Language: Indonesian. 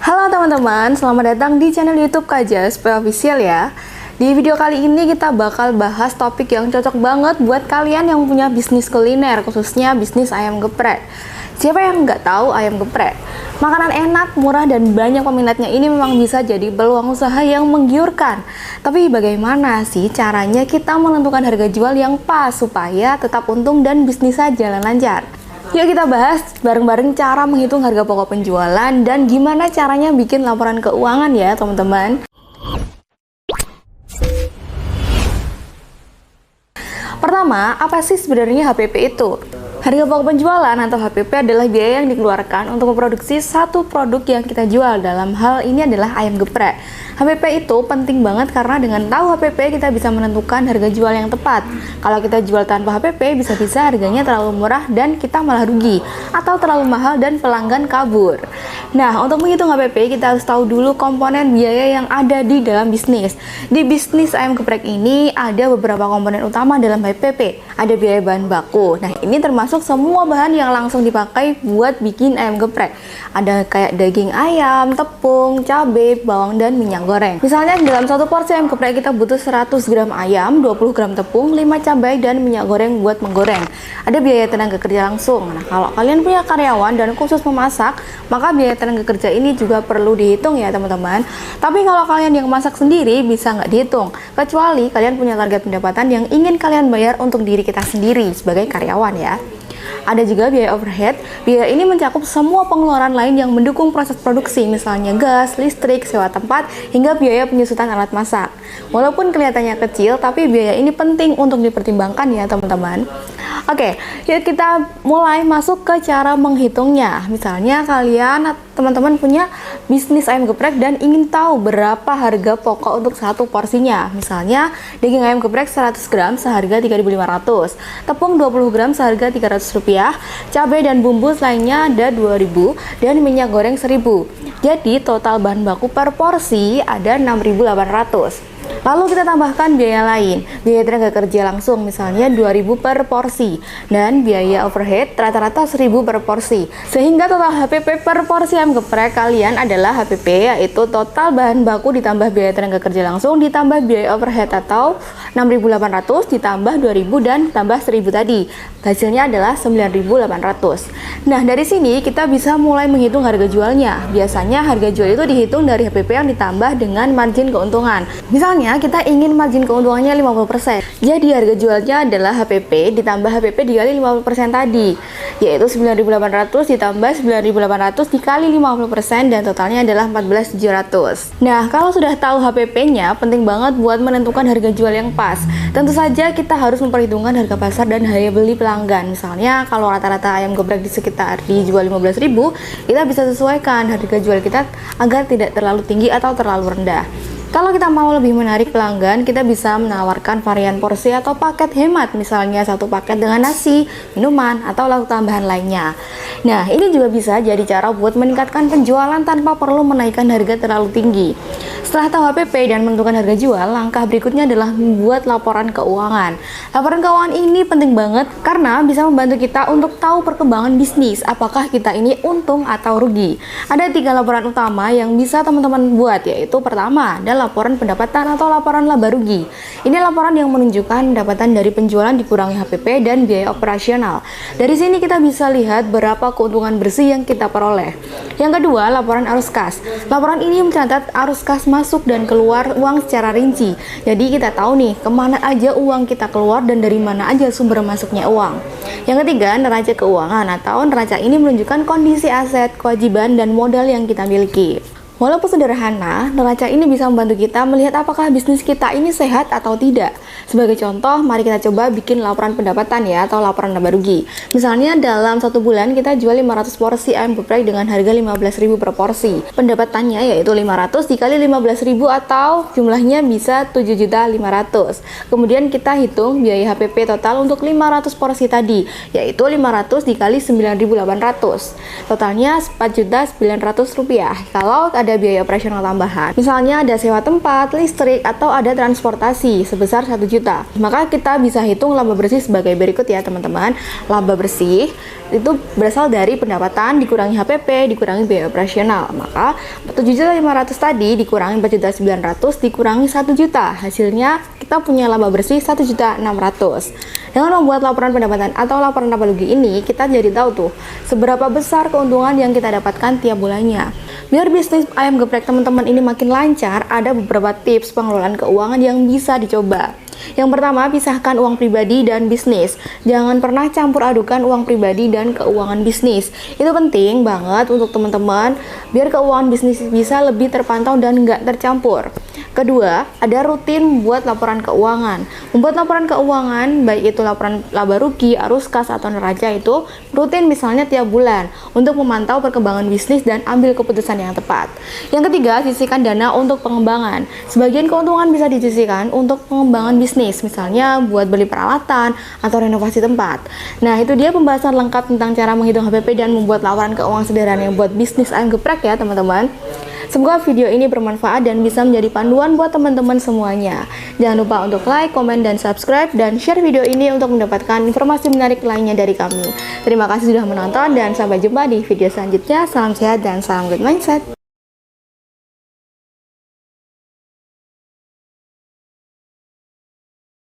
Halo teman-teman, selamat datang di channel YouTube Kajas Official ya. Di video kali ini kita bakal bahas topik yang cocok banget buat kalian yang punya bisnis kuliner, khususnya bisnis ayam geprek. Siapa yang nggak tahu ayam geprek? Makanan enak, murah, dan banyak peminatnya ini memang bisa jadi peluang usaha yang menggiurkan. Tapi bagaimana sih caranya kita menentukan harga jual yang pas supaya tetap untung dan bisnisnya jalan lancar? Yuk kita bahas bareng-bareng cara menghitung harga pokok penjualan dan gimana caranya bikin laporan keuangan ya teman-teman. Pertama, apa sih sebenarnya HPP itu? Harga pokok penjualan atau HPP adalah biaya yang dikeluarkan untuk memproduksi satu produk yang kita jual. Dalam hal ini adalah ayam geprek. HPP itu penting banget karena dengan tahu HPP kita bisa menentukan harga jual yang tepat. Kalau kita jual tanpa HPP bisa-bisa harganya terlalu murah dan kita malah rugi, atau terlalu mahal dan pelanggan kabur. Nah, untuk menghitung HPP kita harus tahu dulu komponen biaya yang ada di dalam bisnis. Di bisnis ayam geprek ini ada beberapa komponen utama dalam HPP. Ada biaya bahan baku. Nah, ini termasuk semua bahan yang langsung dipakai buat bikin ayam geprek. Ada kayak daging ayam, tepung, cabai, bawang, dan minyak goreng. Misalnya dalam satu porsi ayam geprek kita butuh 100 gram ayam, 20 gram tepung, 5 cabai, dan minyak goreng buat menggoreng. Ada biaya tenaga kerja langsung. Nah, kalau kalian punya karyawan dan khusus memasak, maka biaya tenaga kerja ini juga perlu dihitung ya teman-teman. Tapi kalau kalian yang masak sendiri bisa nggak dihitung, kecuali kalian punya target pendapatan yang ingin kalian bayar untuk diri kita sendiri sebagai karyawan ya. Ada juga biaya overhead. Biaya ini mencakup semua pengeluaran lain yang mendukung proses produksi, misalnya gas, listrik, sewa tempat, hingga biaya penyusutan alat masak. Walaupun kelihatannya kecil, tapi biaya ini penting untuk dipertimbangkan ya teman-teman. Oke, yuk kita mulai masuk ke cara menghitungnya. Misalnya kalian teman-teman punya bisnis ayam geprek dan ingin tahu berapa harga pokok untuk satu porsinya. Misalnya daging ayam geprek 100 gram seharga 3.500, tepung 20 gram seharga Rp300, cabai dan bumbu lainnya ada 2.000, dan minyak goreng 1.000. Jadi total bahan baku per porsi ada 6.800. Lalu kita tambahkan biaya lain, biaya tenaga kerja langsung misalnya 2.000 per porsi, dan biaya overhead rata-rata 1.000 per porsi. Sehingga total HPP per porsi ayam geprek kalian adalah HPP, yaitu total bahan baku ditambah biaya tenaga kerja langsung ditambah biaya overhead atau 6.800 ditambah 2.000 dan tambah 1.000 tadi. Hasilnya adalah 9.800. Nah, dari sini kita bisa mulai menghitung harga jualnya. Biasanya harga jual itu dihitung dari HPP yang ditambah dengan margin keuntungan. Misalnya kita ingin margin keuntungannya 50%. Jadi harga jualnya adalah HPP ditambah HPP dikali 50% tadi, yaitu 9.800 ditambah 9.800 dikali 50% dan totalnya adalah 14.700. Nah, kalau sudah tahu HPP-nya, penting banget buat menentukan harga jual yang pas. Tentu saja kita harus memperhitungkan harga pasar dan daya beli pelanggan. Misalnya kalau rata-rata ayam geprek di sekitar dijual 15.000, kita bisa sesuaikan harga jual kita agar tidak terlalu tinggi atau terlalu rendah. Kalau kita mau lebih menarik pelanggan, kita bisa menawarkan varian porsi atau paket hemat, misalnya satu paket dengan nasi, minuman, atau lauk tambahan lainnya. Nah, ini juga bisa jadi cara buat meningkatkan penjualan tanpa perlu menaikkan harga terlalu tinggi. Setelah tahu HPP dan menentukan harga jual, langkah berikutnya adalah membuat laporan keuangan. Laporan keuangan ini penting banget karena bisa membantu kita untuk tahu perkembangan bisnis, apakah kita ini untung atau rugi. Ada 3 laporan utama yang bisa teman-teman buat, yaitu pertama adalah laporan pendapatan atau laporan laba rugi. Ini laporan yang menunjukkan pendapatan dari penjualan dikurangi HPP dan biaya operasional. Dari sini kita bisa lihat berapa keuntungan bersih yang kita peroleh. Yang kedua, laporan arus kas. Laporan ini mencatat arus kas masuk dan keluar uang secara rinci. Jadi kita tahu nih kemana aja uang kita keluar dan dari mana aja sumber masuknya uang. Yang ketiga, neraca keuangan atau neraca ini menunjukkan kondisi aset, kewajiban, dan modal yang kita miliki. Walaupun sederhana, neraca ini bisa membantu kita melihat apakah bisnis kita ini sehat atau tidak. Sebagai contoh, mari kita coba bikin laporan pendapatan ya, atau laporan laba rugi. Misalnya dalam 1 bulan kita jual 500 porsi ayam geprek dengan harga 15.000 per porsi. Pendapatannya yaitu 500 dikali 15.000 atau jumlahnya bisa 7.500.000. Kemudian kita hitung biaya HPP total untuk 500 porsi tadi, yaitu 500 dikali 9.800. Totalnya Rp4.900.000. Kalau ada ada biaya operasional tambahan. Misalnya ada sewa tempat, listrik, atau ada transportasi sebesar 1 juta. Maka kita bisa hitung laba bersih sebagai berikut ya teman-teman. Laba bersih itu berasal dari pendapatan dikurangi HPP dikurangi biaya operasional. Maka 7.500.000 tadi dikurangi 4.900.000 dikurangi 1 juta. Hasilnya kita punya laba bersih 1.600.000. Dengan membuat laporan pendapatan atau laporan laba rugi ini, kita jadi tahu tuh seberapa besar keuntungan yang kita dapatkan tiap bulannya. Biar bisnis ayam geprek teman-teman ini makin lancar, ada beberapa tips pengelolaan keuangan yang bisa dicoba. Yang pertama, pisahkan uang pribadi dan bisnis. Jangan pernah campur adukan uang pribadi dan keuangan bisnis. Itu penting banget untuk teman-teman, biar keuangan bisnis bisa lebih terpantau dan nggak tercampur. Kedua, ada rutin membuat laporan keuangan. Membuat laporan keuangan, baik itu laporan laba rugi, arus kas, atau neraca itu rutin misalnya tiap bulan untuk memantau perkembangan bisnis dan ambil keputusan yang tepat. Yang ketiga, sisihkan dana untuk pengembangan. Sebagian keuntungan bisa disisihkan untuk pengembangan bisnis, misalnya buat beli peralatan atau renovasi tempat. Nah, itu dia pembahasan lengkap tentang cara menghitung HPP dan membuat laporan keuangan sederhana buat bisnis ayam geprek ya teman-teman. Semoga video ini bermanfaat dan bisa menjadi panduan buat teman-teman semuanya. Jangan lupa untuk like, komen, dan subscribe, dan share video ini untuk mendapatkan informasi menarik lainnya dari kami. Terima kasih sudah menonton dan sampai jumpa di video selanjutnya. Salam sehat dan salam good mindset.